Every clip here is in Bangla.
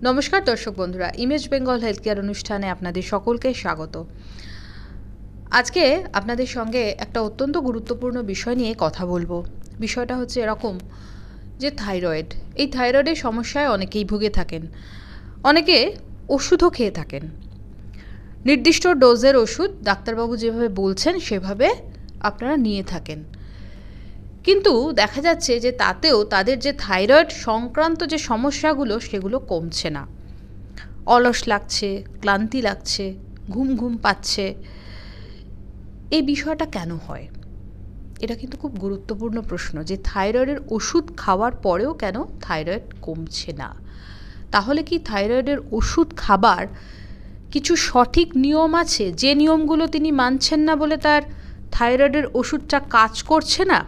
নমস্কার দর্শক বন্ধুরা, ইমেজ বেঙ্গল হেলথ কেয়ার অনুষ্ঠানে আপনাদের সকলকে স্বাগত। আজকে আপনাদের সঙ্গে একটা অত্যন্ত গুরুত্বপূর্ণ বিষয় নিয়ে কথা বলবো। বিষয়টা হচ্ছে এরকম যে থাইরয়েড। এই থাইরয়েডের সমস্যায় অনেকেই ভুগে থাকেন, অনেকে ওষুধও খেয়ে থাকেন। নির্দিষ্ট ডোজের ওষুধ ডাক্তারবাবু যেভাবে বলছেন সেভাবে আপনারা নিয়ে থাকেন, কিন্তু দেখা যাচ্ছে যে তাতেও তাদের যে থাইরয়েড সংক্রান্ত যে সমস্যাগুলো সেগুলো কমছে না। অলস লাগছে, ক্লান্তি লাগছে, ঘুম ঘুম পাচ্ছে। এই বিষয়টা কেন হয়? এটা কিন্তু খুব গুরুত্বপূর্ণ প্রশ্ন, যে থাইরয়েডের ওষুধ খাওয়ার পরেও কেন থাইরয়েড কমছে না। তাহলে কি থাইরয়েডের ওষুধ খাবার কিছু সঠিক নিয়ম আছে, যে নিয়মগুলো তিনি মানছেন না বলে তার থাইরয়েডের ওষুধটা কাজ করছে না?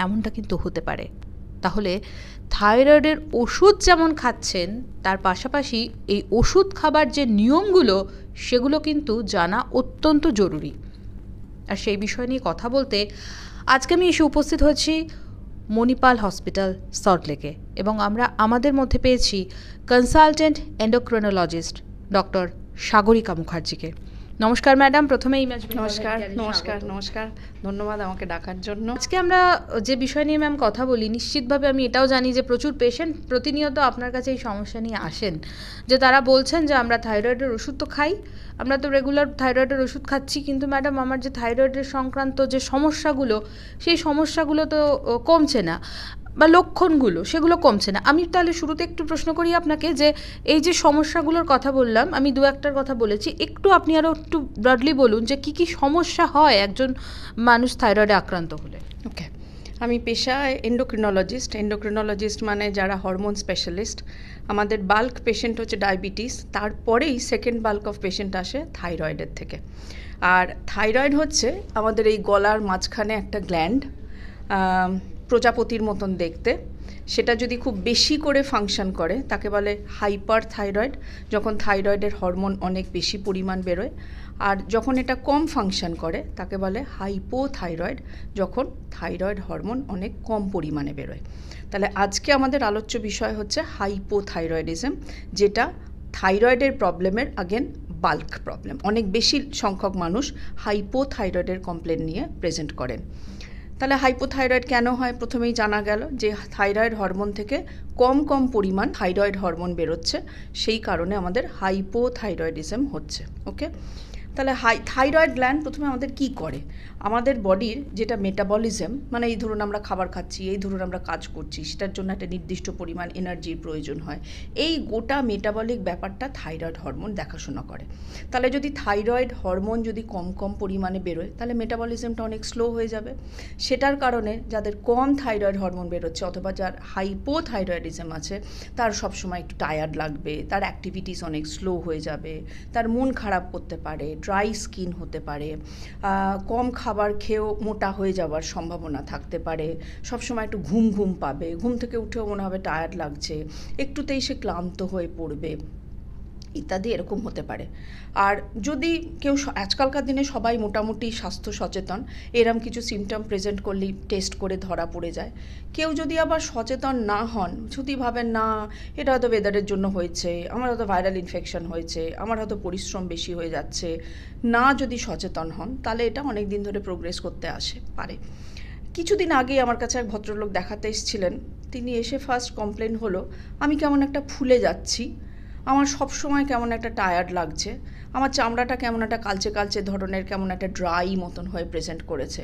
এমনটা কিন্তু হতে পারে। তাহলে থাইরয়েডের ওষুধ যেমন খাচ্ছেন, তার পাশাপাশি এই ওষুধ খাবার যে নিয়মগুলো সেগুলো কিন্তু জানা অত্যন্ত জরুরি। আর সেই বিষয় নিয়ে কথা বলতে আজকে আমি এসে উপস্থিত হয়েছি মণিপাল হসপিটাল, সল্টলেকে, এবং আমরা আমাদের মধ্যে পেয়েছি কনসালটেন্ট এন্ডোক্রিনোলজিস্ট ডক্টর সাগরিকা মুখার্জিকে। নমস্কার ম্যাডাম, প্রথমে ইমেজ নমস্কার, ধন্যবাদ আমাকে ডাকার জন্য। আজকে আমরা যে বিষয় নিয়ে ম্যাম কথা বলি, নিশ্চিতভাবে আমি এটাও জানি যে প্রচুর পেশেন্ট প্রতিনিয়ত আপনার কাছে এই সমস্যা নিয়ে আসেন, যে তারা বলছেন যে আমরা থাইরয়েডের ওষুধ তো খাই, আমরা তো রেগুলার থাইরয়েডের ওষুধ খাচ্ছি, কিন্তু ম্যাডাম আমার যে থাইরয়েডের সংক্রান্ত যে সমস্যাগুলো সেই সমস্যাগুলো তো কমছে না, বা লক্ষণগুলো সেগুলো কমছে না। আমি তাহলে শুরুতে একটু প্রশ্ন করি আপনাকে, যে এই যে সমস্যাগুলোর কথা বললাম, আমি দু একটার কথা বলেছি, একটু আপনি আরও একটু ব্রডলি বলুন যে কী কী সমস্যা হয় একজন মানুষ থাইরয়েডে আক্রান্ত হলে। ওকে, আমি পেশায় এন্ডোক্রিনোলজিস্ট মানে যারা হরমোন স্পেশালিস্ট। আমাদের বাল্ক পেশেন্ট হচ্ছে ডায়াবেটিস, তারপরেই সেকেন্ড বাল্ক অফ পেশেন্ট আসে থাইরয়েডের থেকে। আর থাইরয়েড হচ্ছে আমাদের এই গলার মাঝখানে একটা গ্ল্যান্ড, প্রজাপতির মতন দেখতে। সেটা যদি খুব বেশি করে ফাংশন করে তাকে বলে হাইপার থাইরয়েড, যখন থাইরয়েডের হরমোন অনেক বেশি পরিমাণ বেরোয়। আর যখন এটা কম ফাংশন করে তাকে বলে হাইপোথাইরয়েড, যখন থাইরয়েড হরমোন অনেক কম পরিমাণে বেরোয়। তাহলে আজকে আমাদের আলোচ্য বিষয় হচ্ছে হাইপোথাইরয়েডিজম, যেটা থাইরয়েডের প্রবলেমের আগেন বাল্ক প্রবলেম। অনেক বেশি সংখ্যক মানুষ হাইপোথাইরয়েডের কমপ্লেন নিয়ে প্রেজেন্ট করেন। তাহলে হাইপোথাইরয়েড কেন হয়? প্রথমেই জানা গেল যে থাইরয়েড হরমোন থেকে কম পরিমাণ থাইরয়েড হরমোন বেরোচ্ছে, সেই কারণে আমাদের হাইপোথাইরয়েডিজম হচ্ছে। ওকে, তাহলে থাইরয়েড গ্ল্যান্ড প্রথমে আমাদের কি করে? আমাদের বডির যেটা মেটাবলিজম, মানে এই ধরুন আমরা খাবার খাচ্ছি, এই ধরুন আমরা কাজ করছি, সেটার জন্য একটা নির্দিষ্ট পরিমাণ এনার্জির প্রয়োজন হয়। এই গোটা মেটাবলিক ব্যাপারটা থাইরয়েড হরমোন দেখাশোনা করে। তাহলে যদি থাইরয়েড হরমোন যদি কম পরিমাণে বেরোয়, তাহলে মেটাবলিজমটা অনেক স্লো হয়ে যাবে। সেটার কারণে যাদের কম থাইরয়েড হরমোন বেরোচ্ছে অথবা যার হাইপোথাইরয়েডিজম আছে, তার সবসময় একটু টায়ার্ড লাগবে, তার অ্যাক্টিভিটিস অনেক স্লো হয়ে যাবে, তার মন খারাপ করতে পারে, ড্রাই স্কিন হতে পারে, কম খাবার খেয়েও মোটা হয়ে যাওয়ার সম্ভাবনা থাকতে পারে, সবসময় একটু ঘুম পাবে, ঘুম থেকে উঠেও মনে হবে টায়ার্ড লাগছে, একটুতেই সে ক্লান্ত হয়ে পড়বে, ইত্যাদি এরকম হতে পারে। আর যদি কেউ, আজকালকার দিনে সবাই মোটামুটি স্বাস্থ্য সচেতন, এরম কিছু সিমটম প্রেজেন্ট করলেই টেস্ট করে ধরা পড়ে যায়। কেউ যদি আবার সচেতন না হন, যদি ভাবেন না এটা হয়তো ওয়েদারের জন্য হয়েছে, আমার হয়তো ভাইরাল ইনফেকশন হয়েছে, আমার হয়তো পরিশ্রম বেশি হয়ে যাচ্ছে, না যদি সচেতন হন, তাহলে এটা অনেক দিন ধরে প্রোগ্রেস করতে পারে। কিছুদিন আগেই আমার কাছে এক ভদ্রলোক দেখাতে এসেছিলেন। তিনি এসে ফার্স্ট কমপ্লেন হলো, আমি কেমন একটা ফুলে যাচ্ছি, আমার সব সময় কেমন একটা টায়ার্ড লাগছে, আমার চামড়াটা কেমন একটা কালচে ধরনের, কেমন একটা ড্রাই মতন হয়ে প্রেজেন্ট করেছে,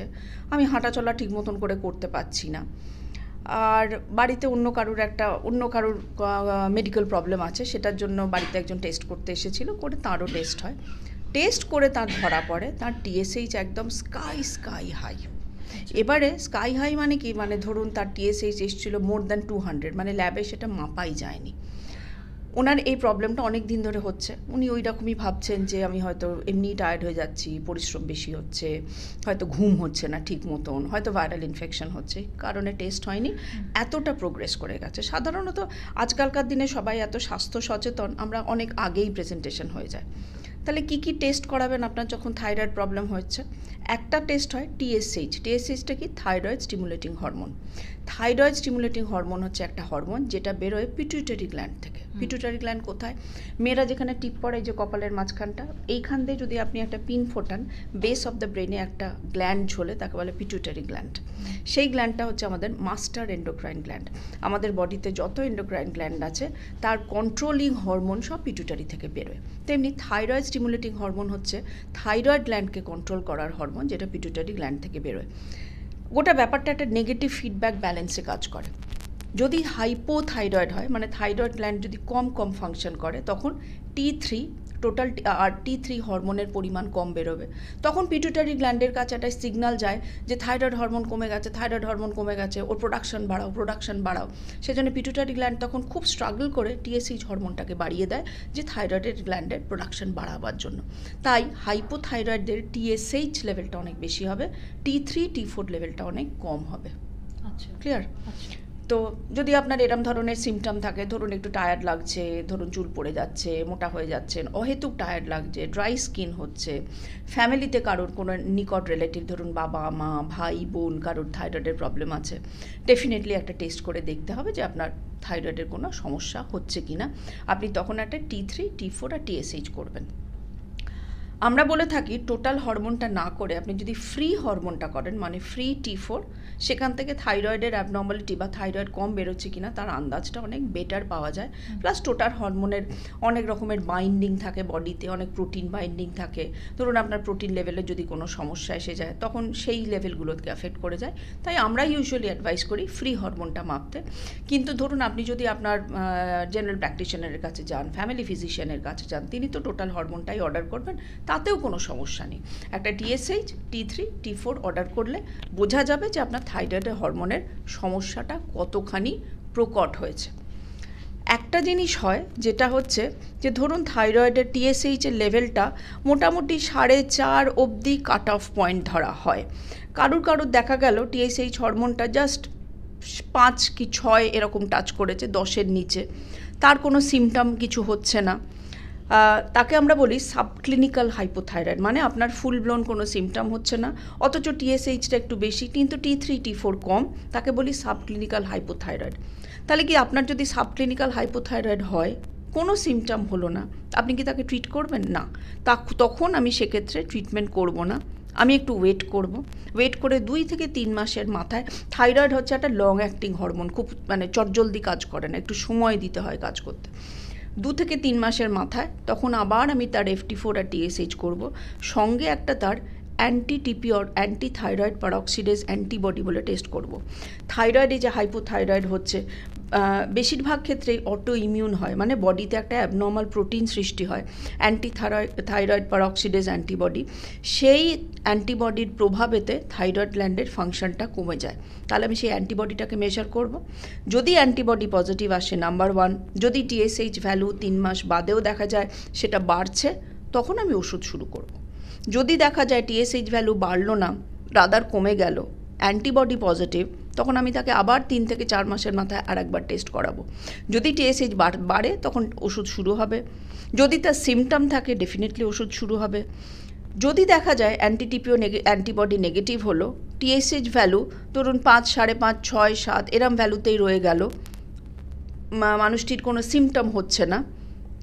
আমি হাঁটাচলা ঠিক মতন করে করতে পারছি না। আর বাড়িতে অন্য কারুর মেডিকেল প্রবলেম আছে, সেটার জন্য বাড়িতে একজন টেস্ট করতে এসেছিল, করে তারও টেস্ট হয়। টেস্ট করে তার ধরা পড়ে তার টিএসএইচ একদম স্কাই হাই। এবারে স্কাই হাই মানে কি? মানে ধরুন তার টিএসএইচ এসেছিল মোর দ্যান 200, মানে ল্যাবে সেটা মাপাই যায়নি। ওনার এই প্রবলেমটা অনেক দিন ধরে হচ্ছে। উনি ওই রকমই ভাবছেন যে আমি হয়তো এমনি টায়ার্ড হয়ে যাচ্ছি, পরিশ্রম বেশি হচ্ছে, হয়তো ঘুম হচ্ছে না ঠিক মতন, হয়তো ভাইরাল ইনফেকশন হচ্ছে, কারণে টেস্ট হয়নি, এতটা প্রোগ্রেস করে গেছে। সাধারণত আজকালকার দিনে সবাই এত স্বাস্থ্য সচেতন, আমরা অনেক আগেই প্রেজেন্টেশন হয়ে যায়। তাহলে কি কি টেস্ট করাবেন আপনার যখন থাইরয়েড প্রবলেম হচ্ছে? একটা টেস্ট হয় টিএসএইচ। টিএসএইচটা কি? Thyroid stimulating hormone. Thyroid stimulating hormone হচ্ছে একটা হরমোন যেটা বেরোয় পিটুইটারি গ্ল্যান্ড থেকে। পিটুইটারি গ্ল্যান্ড কোথায়? মেয়েরা যেখানে টিপ পড়ে, যে কপালের মাঝখানটা, এইখান দিয়ে যদি আপনি একটা পিন ফোটান, বেস অফ দ্য ব্রেনে একটা গ্ল্যান্ড ঝোলে, তাকে বলে পিটুইটারি গ্ল্যান্ড। সেই গ্ল্যান্ডটা হচ্ছে আমাদের মাস্টার এন্ডোক্রাইন গ্ল্যান্ড। আমাদের বডিতে যত এন্ডোক্রাইন গ্ল্যান্ড আছে তার কন্ট্রোলিং হরমোন সব পিটুইটারি থেকে বেরোয়। তেমনি থাইরয়েড স্টিমুলেটিং হরমোন হচ্ছে থাইরয়েড গ্ল্যান্ডকে কন্ট্রোল করার হরমোন, যেটা পিটুইটারি গ্ল্যান্ড থেকে বেরোয়। গোটা ব্যাপারটা একটা নেগেটিভ ফিডব্যাক ব্যালেন্সে কাজ করে। যদি হাইপোথাইরয়েড হয়, মানে থাইরয়েড গ্ল্যান্ড যদি কম ফাংশন করে, তখন T3 টোটাল আর T3 হরমোনের পরিমাণ কম বেরোবে। তখন পিটুইটারি গ্ল্যান্ডের কাছে একটা সিগন্যাল যায় যে থাইরয়েড হরমোন কমে গেছে, থাইরয়েড হরমোন কমে গেছে, ওর প্রোডাকশন বাড়াও। সেজন্য পিটুইটারি গ্ল্যান্ড তখন খুব স্ট্রাগল করে টিএসএইচ হরমোনটাকে বাড়িয়ে দেয়, যে থাইরয়েডের গ্ল্যান্ডের প্রোডাকশন বাড়াবার জন্য। তাই হাইপোথাইরয়েডদের টিএসএইচ লেভেলটা অনেক বেশি হবে, T3 T4 লেভেলটা অনেক কম হবে। আচ্ছা, ক্লিয়ার? আচ্ছা। তো যদি আপনার এরম ধরনের সিমটম থাকে, ধরুন একটু টায়ার্ড লাগছে, ধরুন চুল পড়ে যাচ্ছে, মোটা হয়ে যাচ্ছেন, অহেতুক টায়ার্ড লাগছে, ড্রাই স্কিন হচ্ছে, ফ্যামিলিতে কারোর কোনো নিকট রিলেটিভ, ধরুন বাবা মা ভাই বোন, কারোর থাইরয়েডের প্রবলেম আছে, ডেফিনেটলি একটা টেস্ট করে দেখতে হবে যে আপনার থাইরয়েডের কোনো সমস্যা হচ্ছে কি না। আপনি তখন একটা T3 T4 আর TSH করবেন। আমরা বলে থাকি টোটাল হরমোনটা না করে আপনি যদি ফ্রি হরমোনটা করেন, মানে ফ্রি T4, সেখান থেকে থাইরয়েডের অ্যাবনর্মালিটি বা থাইরয়েড কম বেরোচ্ছে কিনা তার আন্দাজটা অনেক বেটার পাওয়া যায়। প্লাস টোটাল হরমোনের অনেক রকমের বাইন্ডিং থাকে বডিতে, অনেক প্রোটিন বাইন্ডিং থাকে। ধরুন আপনার প্রোটিন লেভেলে যদি কোনো সমস্যা এসে যায়, তখন সেই লেভেলগুলোকে অ্যাফেক্ট করে যায়। তাই আমরা ইউজুয়ালি অ্যাডভাইস করি ফ্রি হরমোনটা মাপতে। কিন্তু ধরুন আপনি যদি আপনার জেনারেল প্র্যাকটিশনারের কাছে যান, ফ্যামিলি ফিজিশিয়ানের কাছে যান, তিনি তো টোটাল হরমোনটাই অর্ডার করবেন, তাতেও কোনো সমস্যা নেই। একটা TSH T3 T4 অর্ডার করলে বোঝা যাবে যে আপনার থাইরয়েডের হরমোনের সমস্যাটা কতখানি প্রকট হয়েছে। একটা জিনিস হয় যেটা হচ্ছে যে ধরুন থাইরয়েডের TSH এর লেভেলটা মোটামুটি 4.5 অবধি কাট অফ পয়েন্ট ধরা হয়। কারুর দেখা গেল TSH হরমোনটা জাস্ট 5 কি 6 এরকম টাচ করেছে, 10-এর নিচে, তার কোনো সিমটম কিছু হচ্ছে না, তাকে আমরা বলি সাবক্লিনিক্যাল হাইপোথাইরয়েড। মানে আপনার ফুল ব্লোন কোনো সিমটম হচ্ছে না, অথচ TSHটা একটু বেশি কিন্তু T3 T4 কম, তাকে বলি সাবক্লিনিক্যাল হাইপোথাইরয়েড। তাহলে কি আপনার যদি সাবক্লিনিক্যাল হাইপোথাইরয়েড হয়, কোনো সিমটম হলো না, আপনি কি তাকে ট্রিট করবেন? না, তখন আমি সেক্ষেত্রে ট্রিটমেন্ট করব না, আমি একটু ওয়েট করে 2 থেকে 3 মাসের মাথায়, থাইরয়েড হচ্ছে একটা লং অ্যাক্টিং হরমোন, খুব মানে চটজলদি কাজ করে না, একটু সময় দিতে হয় কাজ করতে। 2 থেকে 3 মাসের মাথায় তখন আবার আমি তার FT4 আর TSH করব, সঙ্গে একটা তার অ্যান্টি-TP or অ্যান্টি থাইরয়েড পারঅক্সিডেজ অ্যান্টিবডি বলে টেস্ট করব। থাইরয়েডে যে হাইপোথাইরয়েড হচ্ছে, বেশিরভাগ ক্ষেত্রেই অটো ইমিউন হয়, মানে বডিতে একটা অ্যাবনর্মাল প্রোটিন সৃষ্টি হয়, থাইরয়েড পারঅক্সিডেজ অ্যান্টিবডি। সেই অ্যান্টিবডির প্রভাবেতে থাইরয়েড গ্ল্যান্ডের ফাংশনটা কমে যায়। তাহলে আমি সেই অ্যান্টিবডিটাকে মেজার করব। যদি অ্যান্টিবডি পজিটিভ আসে, নাম্বার 1, যদি TSH ভ্যালু 3 মাস বাদেও দেখা যায় সেটা বাড়ছে, তখন আমি ওষুধ শুরু করব। যদি দেখা যায় TSH ভ্যালু বাড়লো না, রাদার কমে গেল, অ্যান্টিবডি পজিটিভ, তখন আমি তাকে আবার 3 থেকে 4 মাসের মাথায় আর একবার টেস্ট করাবো। যদি TSH বাড়ে তখন ওষুধ শুরু হবে। যদি তার সিমটম থাকে, ডেফিনেটলি ওষুধ শুরু হবে। যদি দেখা যায় অ্যান্টি-TPO অ্যান্টিবডি নেগেটিভ হলো, TSH ভ্যালু ধরুন 5, 5.5, 6, 7 এরম ভ্যালুতেই রয়ে গেল, মানুষটির কোনো সিমটম হচ্ছে না,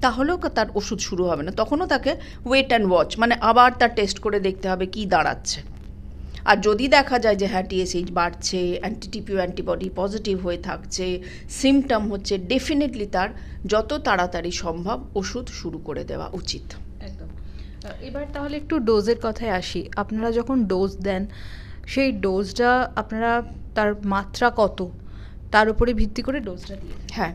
তাহলেও তার ওষুধ শুরু হবে না। তখনও তাকে ওয়েট অ্যান্ড ওয়াচ, মানে আবার তার টেস্ট করে দেখতে হবে কি দাঁড়াচ্ছে। আর যদি দেখা যায় যে হ্যাঁ TSH বাড়ছে, অ্যান্টি-TPO অ্যান্টিবডি পজিটিভ হয়ে থাকছে, সিমটম হচ্ছে, ডেফিনেটলি তার যত তাড়াতাড়ি সম্ভব ওষুধ শুরু করে দেওয়া উচিত। একদম। এবার তাহলে একটু ডোজের কথায় আসি। আপনারা যখন ডোজ দেন, সেই ডোজটা আপনারা তার মাত্রা কত, তার উপরে ভিত্তি করে ডোজটা দিয়ে দেন? হ্যাঁ,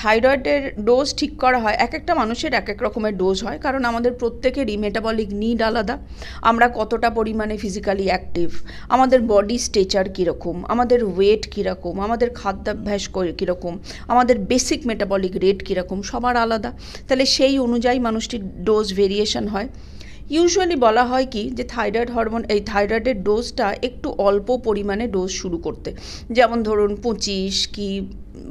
থাইরয়েডের ডোজ ঠিক করা হয়, এক একটা মানুষের এক এক রকমের ডোজ হয়, কারণ আমাদের প্রত্যেকেরই মেটাবলিক নিড আলাদা। আমরা কতটা পরিমাণে ফিজিক্যালি অ্যাক্টিভ, আমাদের বডি স্ট্রেচার কীরকম, আমাদের ওয়েট কীরকম, আমাদের খাদ্যাভ্যাস কীরকম, আমাদের বেসিক মেটাবলিক রেট কীরকম, সবার আলাদা। তাহলে সেই অনুযায়ী মানুষটির ডোজ ভেরিয়েশন হয়। ইউজুয়ালি বলা হয় কি যে থাইরয়েডের ডোজটা একটু অল্প পরিমাণে ডোজ শুরু করতে, যেমন ধরুন 25 কি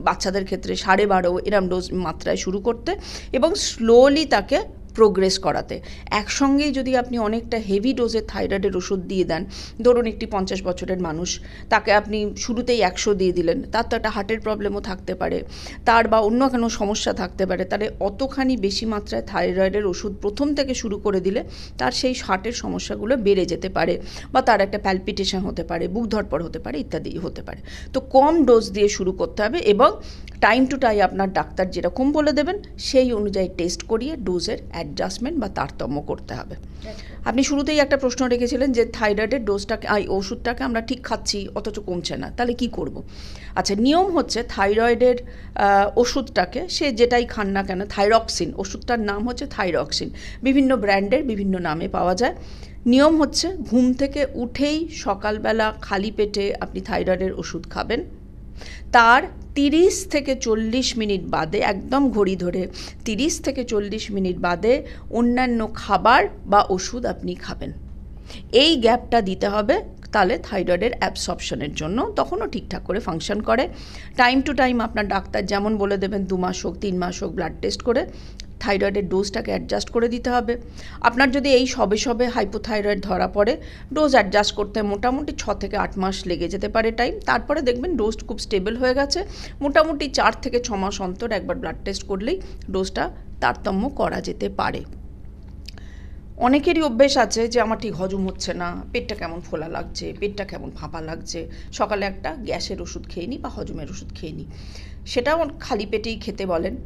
বাচ্চাদের ক্ষেত্রে 12.5 এরম ডোজ মাত্রায় শুরু করতে, এবং স্লোলি তাকে প্রোগ্রেস করাতে। একসঙ্গেই যদি আপনি অনেকটা হেভি ডোজের থাইরয়েডের ওষুধ দিয়ে দেন, ধরুন একটি 50 বছরের মানুষ, তাকে আপনি শুরুতেই 100 দিয়ে দিলেন, তার তো একটা হার্টের প্রবলেমও থাকতে পারে, তার বা অন্য কোনো সমস্যা থাকতে পারে, তাহলে অতখানি বেশি মাত্রায় থাইরয়েডের ওষুধ প্রথম থেকে শুরু করে দিলে তার সেই হার্টের সমস্যাগুলো বেড়ে যেতে পারে, বা তার একটা প্যালপিটেশন হতে পারে, বুক ধড়ফড় হতে পারে, ইত্যাদি হতে পারে। তো কম ডোজ দিয়ে শুরু করতে হবে এবং টাইম টু টাইম আপনার ডাক্তার যেরকম বলে দেবেন সেই অনুযায়ী টেস্ট করিয়ে ডোজের অ্যাডজাস্টমেন্ট বা তারতম্য করতে হবে। আপনি শুরুতেই একটা প্রশ্ন রেখেছিলেন যে থাইরয়েডের ডোজটাকে ওষুধটাকে আমরা ঠিক খাচ্ছি অথচ কমছে না, তাহলে কি করব? আচ্ছা, নিয়ম হচ্ছে থাইরয়েডের ওষুধটাকে সে যেটাই খান না কেন, থাইরক্সিন ওষুধটার নাম হচ্ছে থাইরক্সিন, বিভিন্ন ব্র্যান্ডের বিভিন্ন নামে পাওয়া যায়। নিয়ম হচ্ছে ঘুম থেকে উঠেই সকালবেলা খালি পেটে আপনি থাইরয়েডের ওষুধ খাবেন, তার 30 থেকে 40 মিনিট বাদে, একদম ঘড়ি ধরে 30 থেকে 40 মিনিট বাদে অন্যান্য খাবার বা ওষুধ আপনি খাবেন। এই গ্যাপটা দিতে হবে, তাহলে থাইরয়েডের অ্যাবসর্পশনের জন্য তখনও ঠিকঠাক করে ফাংশন করে। টাইম টু টাইম আপনার ডাক্তার যেমন বলে দেবেন 2 মাস হোক 3 মাস হোক ব্লাড টেস্ট করে থাইরয়েডের ডোজটাকে অ্যাডজাস্ট করে দিতে হবে। আপনার যদি এই সবে সবে হাইপোথাইরয়েড ধরা পড়ে, ডোজ অ্যাডজাস্ট করতে মোটামুটি 6 থেকে 8 মাস লেগে যেতে পারে টাইম। তারপরে দেখবেন ডোজ খুব স্টেবল হয়ে গেছে, মোটামুটি 4 থেকে 6 মাস অন্তর একবার ব্লাড টেস্ট করলেই ডোজটা তারতম্য করা যেতে পারে। অনেকেরই অভ্যেস আছে যে আমার ঠিক হজম হচ্ছে না, পেটটা কেমন ফোলা লাগছে, পেটটা কেমন ফাঁপা লাগছে, সকালে একটা গ্যাসের ওষুধ খেয়ে নিই বা হজমের ওষুধ খেয়ে নিই, সেটাও খালি পেটেই খেতে বলেন।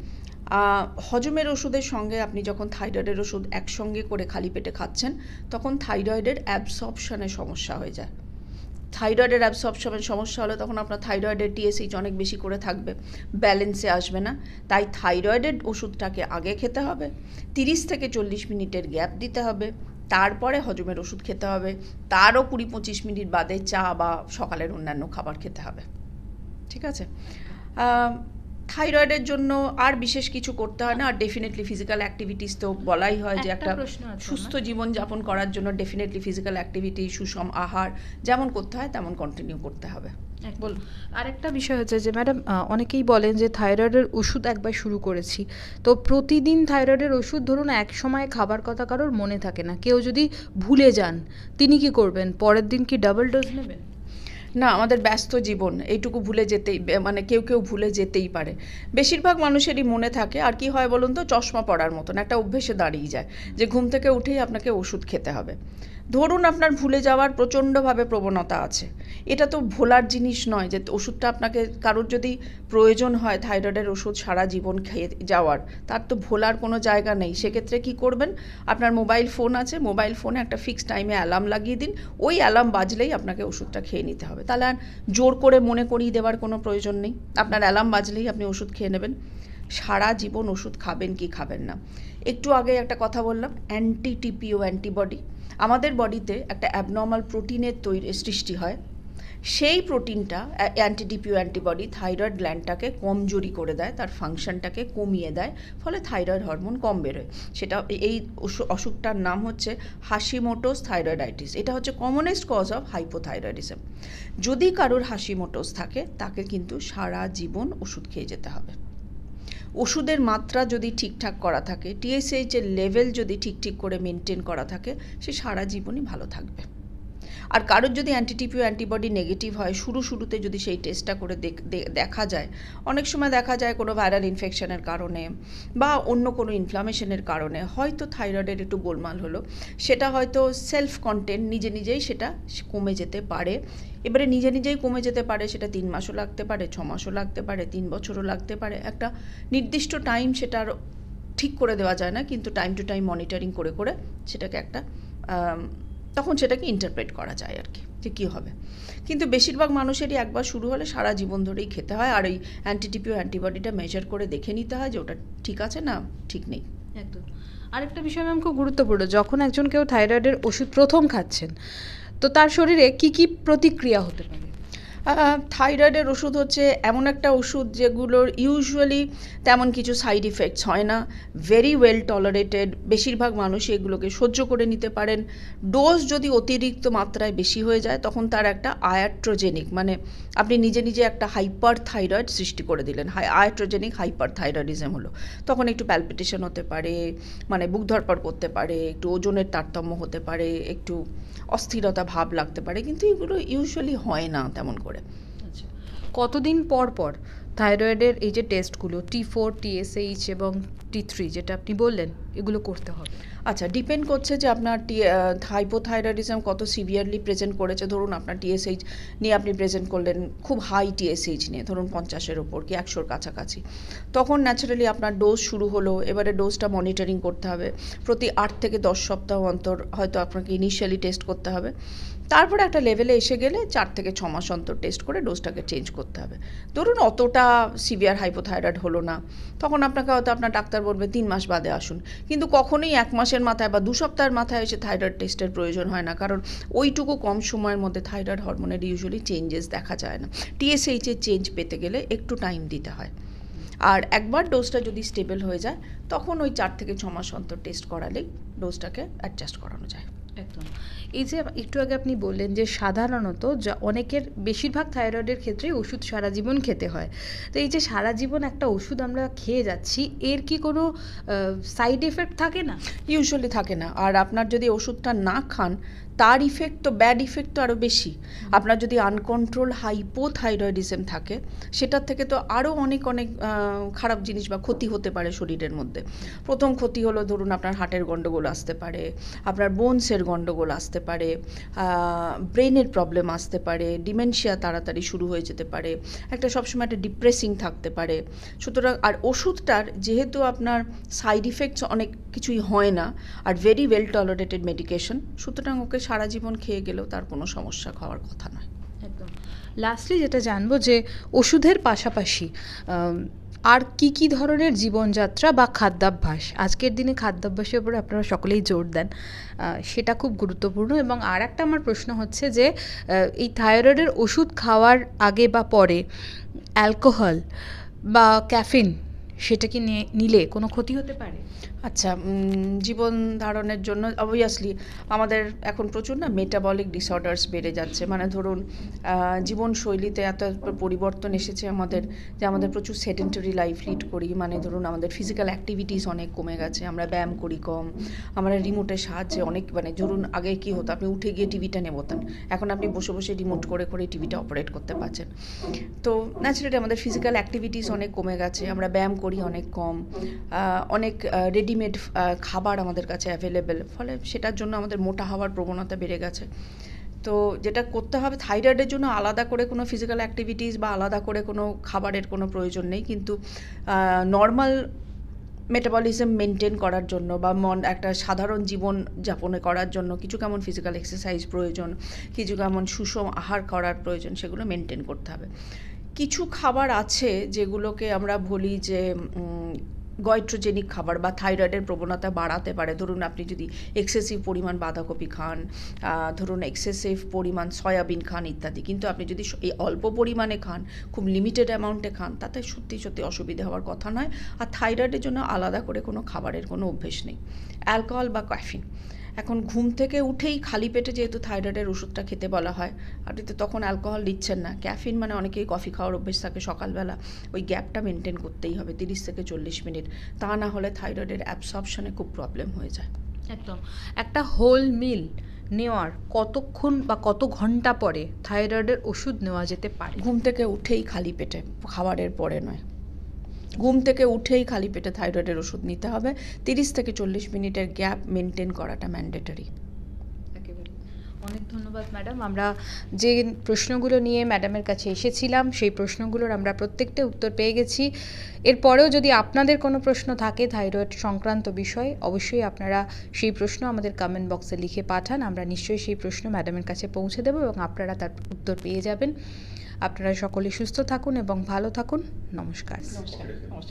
হজমের ওষুধের সঙ্গে আপনি যখন থাইরয়েডের ওষুধ একসঙ্গে করে খালি পেটে খাচ্ছেন, তখন থাইরয়েডের অ্যাবসর্পশনের সমস্যা হয়ে যায়। থাইরয়েডের অ্যাবসর্পশনের সমস্যা হলে তখন আপনার থাইরয়েডের টিএসএইচ অনেক বেশি করে থাকবে, ব্যালেন্সে আসবে না। তাই থাইরয়েডের ওষুধটাকে আগে খেতে হবে, 30 থেকে 40 মিনিটের গ্যাপ দিতে হবে, তারপরে হজমের ওষুধ খেতে হবে, তারও 20-25 মিনিট বাদে চা বা সকালের অন্যান্য খাবার খেতে হবে। ঠিক আছে? থাইরয়েডের জন্য আর বিশেষ কিছু করতে হয় না। আর ডেফিনেটলি ফিজিক্যাল অ্যাক্টিভিটিস তো বলাই হয় যে একটা সুস্থ জীবনযাপন করার জন্য ডেফিনেটলি ফিজিক্যাল অ্যাক্টিভিটি, সুষম আহার যেমন করতে হয় তেমন কন্টিনিউ করতে হবে। বল। আরেকটা বিষয় হচ্ছে যে ম্যাডাম, অনেকেই বলেন যে থাইরয়েডের ওষুধ একবার শুরু করেছি, তো প্রতিদিন থাইরয়েডের ওষুধ ধরুন এক সময় খাবার কথা কারোর মনে থাকে না, কেউ যদি ভুলে যান তিনি কি করবেন? পরের দিন কি ডাবল ডোজ নেবেন? না, আমাদের ব্যস্ত জীবন, এইটুকু ভুলে যেতেই, মানে কেউ কেউ ভুলে যেতেই পারে। বেশিরভাগ মানুষেরই মনে থাকে। আর কি হয় বলুন তো, চশমা পড়ার মতন একটা অভ্যেসে দাঁড়িয়ে যায় যে ঘুম থেকে উঠেই আপনাকে ওষুধ খেতে হবে। ধরুন আপনার ভুলে যাওয়ার প্রচণ্ডভাবে প্রবণতা আছে, এটা তো ভোলার জিনিস নয় যে ওষুধটা আপনাকে, কারোর যদি প্রয়োজন হয় থাইরয়েডের ওষুধ সারা জীবন খেয়ে যাওয়ার, তার তো ভোলার কোনো জায়গা নেই। সেক্ষেত্রে কি করবেন, আপনার মোবাইল ফোন আছে, মোবাইল ফোনে একটা ফিক্সড টাইমে অ্যালার্ম লাগিয়ে দিন, ওই অ্যালার্ম বাজলেই আপনাকে ওষুধটা খেয়ে নিতে হবে। তাহলে আর জোর করে মনে করিয়ে দেওয়ার কোনো প্রয়োজন নেই, আপনার অ্যালার্ম বাজলেই আপনি ওষুধ খেয়ে নেবেন। সারা জীবন ওষুধ খাবেন কি খাবেন না। একটু আগে একটা কথা বললাম, অ্যান্টি টিপিও অ্যান্টিবডি, আমাদের বডিতে একটা অ্যাবনর্মাল প্রোটিনের সৃষ্টি হয়, সেই প্রোটিনটা অ্যান্টিডিপিও অ্যান্টিবডি থাইরয়েড গ্ল্যান্ডটাকে কমজোরি করে দেয়, তার ফাংশনটাকে কমিয়ে দেয়, ফলে থাইরয়েড হরমোন কম বেরোয়। সেটা এই অসুখটার নাম হচ্ছে হাশিমোটোস থাইরয়েডাইটিস। এটা হচ্ছে কমনেস্ট কজ অফ হাইপোথাইরয়েডিজম। যদি কারোর হাশিমোটোস থাকে তাকে কিন্তু সারা জীবন ওষুধ খেয়ে যেতে হবে। ওষুধের মাত্রা যদি ঠিকঠাক করা থাকে, টিএসএইচের লেভেল যদি ঠিক করে মেনটেন করা থাকে, সে সারা জীবনই ভালো থাকবে। আর কারোর যদি অ্যান্টিটিপিও অ্যান্টিবডি নেগেটিভ হয়, শুরুতে যদি সেই টেস্টটা করে দেখা যায়, অনেক সময় দেখা যায় কোনো ভাইরাল ইনফেকশনের কারণে বা অন্য কোনো ইনফ্লামেশনের কারণে হয়তো থাইরয়েডের একটু গোলমাল হলো, সেটা হয়তো সেলফ কন্টেন্ট নিজেই সেটা কমে যেতে পারে। এবারে নিজেই কমে যেতে পারে, সেটা 3 মাসও লাগতে পারে, 6 মাসও লাগতে পারে, 3 বছরও লাগতে পারে। একটা নির্দিষ্ট টাইম সেটার ঠিক করে দেওয়া যায় না, কিন্তু টাইম টু টাইম মনিটরিং করে সেটাকে একটা তখন সেটাকে ইন্টারপ্রেট করা যায় আর কি, যে কী হবে। কিন্তু বেশিরভাগ মানুষেরই একবার শুরু হলে সারা জীবন ধরেই খেতে হয়, আর ওই অ্যান্টিটিপিও অ্যান্টিবডিটা মেজার করে দেখে নিতে হয় যে ওটা ঠিক আছে না ঠিক নেই। একদম। আরেকটা বিষয় ম্যাম খুব গুরুত্বপূর্ণ, যখন একজন কেউ থাইরয়েডের ওষুধ প্রথম খাচ্ছেন, তো তার শরীরে কি প্রতিক্রিয়া হতে পারে? থাইরয়েডের ওষুধ হচ্ছে এমন একটা ওষুধ যেগুলোর ইউজুয়ালি তেমন কিছু সাইড ইফেক্টস হয় না, ভেরি ওয়েল টলারেটেড, বেশিরভাগ মানুষই এগুলোকে সহ্য করে নিতে পারেন। ডোজ যদি অতিরিক্ত মাত্রায় বেশি হয়ে যায় তখন তার একটা আয়াট্রোজেনিক, মানে আপনি নিজে নিজে একটা হাইপার থাইরয়েড সৃষ্টি করে দিলেন, আয়াট্রোজেনিক হাইপার থাইরয়েডিজম হলো, তখন একটু প্যালপিটেশন হতে পারে, মানে বুক ধড়ফড় করতে পারে, একটু ওজনের তারতম্য হতে পারে, একটু অস্থিরতা ভাব লাগতে পারে, কিন্তু এগুলো ইউজুয়ালি হয় না তেমন করে। আচ্ছা, কতদিন পর পর থাইরয়েডের এই যে টেস্টগুলো T4, TSH এবং T3 যেটা আপনি বললেন এগুলো করতে হবে? আচ্ছা, ডিপেন্ড করছে যে আপনার হাইপোথাইরয়েডিজম কত সিভিয়ারলি প্রেজেন্ট করেছে। ধরুন আপনার টিএসএইচ নিয়ে আপনি প্রেজেন্ট করলেন খুব হাই টিএসএইচ নিয়ে, ধরুন 50-এর ওপর কি 100-র কাছাকাছি, তখন ন্যাচারালি আপনার ডোজ শুরু হলো, এবারে ডোজটা মনিটরিং করতে হবে, প্রতি 8 থেকে 10 সপ্তাহ অন্তর হয়তো আপনাকে ইনিশিয়ালি টেস্ট করতে হবে, তারপরে একটা লেভেলে এসে গেলে 4 থেকে 6 মাস অন্তর টেস্ট করে ডোজটাকে চেঞ্জ করতে হবে। ধরুন অতটা সিভিয়ার হাইপোথাইরয়েড হলো না, তখন আপনাকে হয়তো আপনার ডাক্তার বলবে 3 মাস বাদে আসুন, কিন্তু কখনোই 1 মাসের মাথায় বা 2 সপ্তাহের মাথায় এসে থাইরয়েড টেস্টের প্রয়োজন হয় না, কারণ ওইটুকু কম সময়ের মধ্যে থাইরয়েড হরমোনের ইউজুয়ালি চেঞ্জেস দেখা যায় না। টিএসএইচের চেঞ্জ পেতে গেলে একটু টাইম দিতে হয়, আর একবার ডোজটা যদি স্টেবল হয়ে যায় তখন ওই 4 থেকে 6 মাস অন্তর টেস্ট করালেই ডোজটাকে অ্যাডজাস্ট করানো যায়। একদম। এই যে একটু আগে আপনি বললেন যে সাধারণত অনেকের বেশিরভাগ থাইরয়েডের ক্ষেত্রে ওষুধ সারা জীবন খেতে হয়, তো এই যে সারা জীবন একটা ওষুধ আমরা খেয়ে যাচ্ছি, এর কি কোনো সাইড এফেক্ট থাকে না? ইউজুয়ালি থাকে না, আর আপনার যদি ওষুধটা না খান তার ইফেক্ট তো, ব্যাড ইফেক্ট তো আরও বেশি। আপনার যদি আনকন্ট্রোল হাইপোথাইরয়েডিজম থাকে সেটার থেকে তো আরও অনেক অনেক খারাপ জিনিস বা ক্ষতি হতে পারে শরীরের মধ্যে। প্রথম ক্ষতি হলো ধরুন আপনার হার্টের গন্ডগোল আসতে পারে, আপনার বোনসের গন্ডগোল আসতে পারে, ব্রেনের প্রবলেম আসতে পারে, ডিমেনশিয়া তাড়াতাড়ি শুরু হয়ে যেতে পারে, একটা সবসময় একটা ডিপ্রেসিং থাকতে পারে। সুতরাং আর ওষুধটার যেহেতু আপনার সাইড ইফেক্টস অনেক কিছুই হয় না are very well tolerated medication, সুতরাং ওকে সারা জীবন খেয়ে গেলেও তার কোনো সমস্যা হওয়ার কথা নয়। একদম। লাস্টলি যেটা জানবো যে ওষুধের পাশাপাশি আর কি ধরনের জীবনযাত্রা বা খাদ্যাভ্যাস, আজকের দিনে খাদ্যাভ্যাসের উপরে আপনারা সকলেই জোর দেন, সেটা খুব গুরুত্বপূর্ণ। এবং আর একটা আমার প্রশ্ন হচ্ছে যে এই থাইরয়েডের ওষুধ খাওয়ার আগে বা পরে অ্যালকোহল বা ক্যাফিন সেটা কি নিলে কোনো ক্ষতি হতে পারে? আচ্ছা, জীবন ধারণের জন্য অবভিয়াসলি আমাদের এখন প্রচুর না মেটাবলিক ডিসঅর্ডার্স বেড়ে যাচ্ছে, মানে ধরুন জীবনশৈলীতে এত পরিবর্তন এসেছে আমাদের, যে আমাদের প্রচুর সেডেন্টারি লাইফ লিড করি, মানে ধরুন আমাদের ফিজিক্যাল অ্যাক্টিভিটিস অনেক কমে গেছে, আমরা ব্যায়াম করি কম, আমরা রিমোটের সাহায্যে অনেক, মানে ধরুন আগে কি হতো আপনি উঠে গিয়ে টিভিটা নেবোতেন, এখন আপনি বসে বসে রিমোট করে করে টিভিটা অপারেট করতে পারছেন। তো ন্যাচারালি আমাদের ফিজিক্যাল অ্যাক্টিভিটিস অনেক কমে গেছে, আমরা ব্যায়াম করি অনেক কম, অনেক রেডিমেড খাবার আমাদের কাছে অ্যাভেলেবেল, ফলে সেটার জন্য আমাদের মোটা হওয়ার প্রবণতা বেড়ে গেছে। তো যেটা করতে হবে, থাইরয়েডের জন্য আলাদা করে কোনো ফিজিক্যাল অ্যাক্টিভিটিস বা আলাদা করে কোনো খাবারের কোনো প্রয়োজন নেই, কিন্তু নর্মাল মেটাবলিজম মেনটেন করার জন্য বা একটা সাধারণ জীবন যাপনে করার জন্য কিছু কেমন ফিজিক্যাল এক্সারসাইজ প্রয়োজন, কিছু কেমন সুষম আহার করার প্রয়োজন, সেগুলো মেনটেন করতে হবে। কিছু খাবার আছে যেগুলোকে আমরা বলি যে গয়ট্রোজেনিক খাবার বা থাইরয়েডের প্রবণতা বাড়াতে পারে। ধরুন আপনি যদি এক্সেসিভ পরিমাণ বাঁধাকপি খান, ধরুন এক্সেসিভ পরিমাণ সয়াবিন খান ইত্যাদি, কিন্তু আপনি যদি এই অল্প পরিমাণে খান, খুব লিমিটেড অ্যামাউন্টে খান, তাতে সত্যি সত্যি অসুবিধা হওয়ার কথা নয়। আর থাইরয়েডের জন্য আলাদা করে কোনো খাবারের কোনো অভ্যেস নেই। অ্যালকোহল বা ক্যাফিন, এখন ঘুম থেকে উঠেই খালি পেটে যেহেতু থাইরয়েডের ওষুধটা খেতে বলা হয়, আপনি তো তখন অ্যালকোহল দিচ্ছেন না। ক্যাফিন মানে অনেকেই কফি খাওয়ার অভ্যেস থাকে সকালবেলা, ওই গ্যাপটা মেনটেন করতেই হবে 30 থেকে 40 মিনিট, তা না হলে থাইরয়েডের অ্যাবসর্পশনে খুব প্রবলেম হয়ে যায়। একদম। একটা হোল মিল নেওয়ার কতক্ষণ বা কত ঘন্টা পরে থাইরয়েডের ওষুধ নেওয়া যেতে পারে? ঘুম থেকে উঠেই খালি পেটে, খাবারের পরে নয়, ঘুম থেকে উঠেই খালি পেটে থাইরয়েডের ওষুধ নিতে হবে। 30 থেকে 40 মিনিটের গ্যাপ মেনটেন করাটা ম্যান্ডেটরি। অনেক ধন্যবাদ ম্যাডাম। আমরা যে প্রশ্নগুলো নিয়ে ম্যাডামের কাছে এসেছিলাম সেই প্রশ্নগুলোর আমরা প্রত্যেকটা উত্তর পেয়ে গেছি। এরপরেও যদি আপনাদের কোনো প্রশ্ন থাকে থাইরয়েড সংক্রান্ত বিষয়ে, অবশ্যই আপনারা সেই প্রশ্ন আমাদের কমেন্ট বক্সে লিখে পাঠান, আমরা নিশ্চয়ই সেই প্রশ্ন ম্যাডামের কাছে পৌঁছে দেবো এবং আপনারা তার উত্তর পেয়ে যাবেন। আপনারা সকলে সুস্থ থাকুন এবং ভালো থাকুন। নমস্কার। নমস্কার।